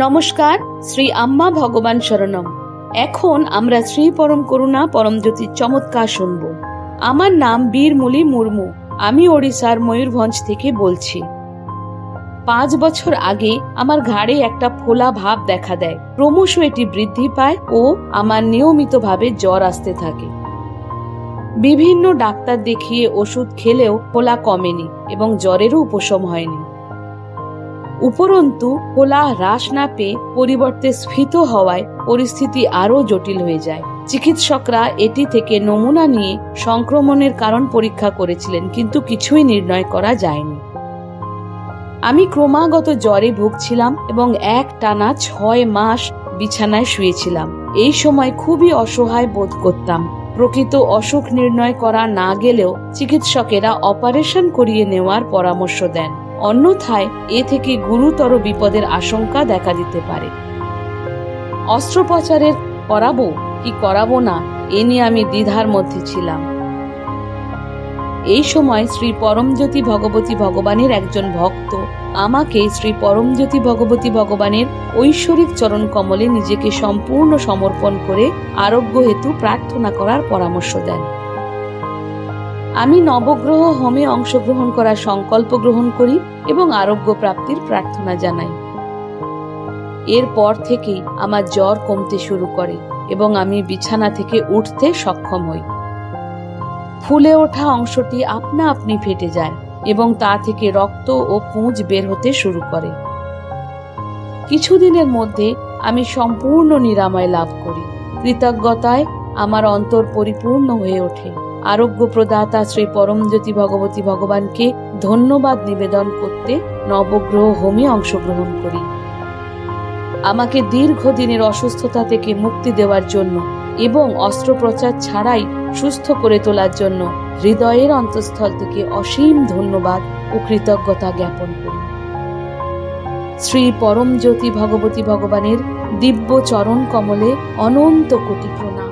নমস্কার, শ্রী আম্মা ভগবান শরণম। এখন আমরা শ্রী পরম করুণা পরমজ্যোতির চমৎকার শুনব। আমার নাম বীরমুলি মুর্মু। আমি ওড়িশার ময়ূরভঞ্জ থেকে বলছি। 5 বছর আগে আমার ঘাড়ে একটা ফোলা ভাব দেখা দেয়। ক্রমশ এটি বৃদ্ধি পায় ও আমার নিয়মিতভাবে জ্বর আসতে থাকে। বিভিন্ন ডাক্তার দেখিয়ে ওষুধ খেলেও ফোলা কমেনি এবং জ্বরেরও উপশম হয়নি। উপরন্তু ফোলা হ্রাস না পেয়ে পরিবর্তে স্ফীত হওয়ায় পরিস্থিতি আরো জটিল হয়ে যায়। চিকিৎসকরা এটি থেকে নমুনা নিয়ে সংক্রমণের কারণ পরীক্ষা করেছিলেন, কিন্তু কিছুই নির্ণয় করা যায়নি। আমি ক্রমাগত জ্বরে ভুগছিলাম এবং একটানা 6 মাস বিছানায় শুয়েছিলাম। এই সময় খুবই অসহায় বোধ করতাম। প্রকৃত অসুখ নির্ণয় করা না গেলেও চিকিৎসকেরা অপারেশন করিয়ে নেওয়ার পরামর্শ দেন, অন্যথায় এ থেকে গুরুতর বিপদের আশঙ্কা দেখা দিতে পারে। অস্ত্রোপচারের করাবো কি করাবো না এ নিয়ে আমি দ্বিধার মধ্যে ছিলাম। এই সময় শ্রী পরমজ্যোতি ভগবতী ভগবানের একজন ভক্ত আমাকে শ্রী পরমজ্যোতি ভগবতী ভগবানের ঐশ্বরিক চরণ কমলে নিজেকে সম্পূর্ণ সমর্পণ করে আরোগ্য হেতু প্রার্থনা করার পরামর্শ দেন। আমি নবগ্রহ হোমে অংশগ্রহণ করার সংকল্প গ্রহণ করি এবং আরোগ্য প্রাপ্তির প্রার্থনা জানাই। এরপর থেকেই আমার জ্বর কমতে শুরু করে এবং আমি বিছানা থেকে উঠতে সক্ষম হই। ফুলে ওঠা অংশটি আপনা আপনি ফেটে যায় এবং তা থেকে রক্ত ও পুঁজ বের হতে শুরু করে। কিছুদিনের মধ্যে আমি সম্পূর্ণ নিরাময় লাভ করি। কৃতজ্ঞতায় আমার অন্তর পরিপূর্ণ হয়ে ওঠে। আরোগ্য প্রদাতা শ্রী পরমজ্যোতি ভগবতী ভগবানকে ধন্যবাদ নিবেদন করতে নবগ্রহ হোমে অংশগ্রহণ করি। আমাকে দীর্ঘদিনের অসুস্থতা থেকে মুক্তি দেওয়ার জন্য এবং অস্ত্রোপচার ছাড়াই সুস্থ করে তোলার জন্য হৃদয়ের অন্তঃস্থল থেকে অসীম ধন্যবাদ ও কৃতজ্ঞতা জ্ঞাপন করি। শ্রী পরমজ্যোতি ভগবতী ভগবানের দিব্য চরণ কমলে অনন্ত কোটি প্রণাম।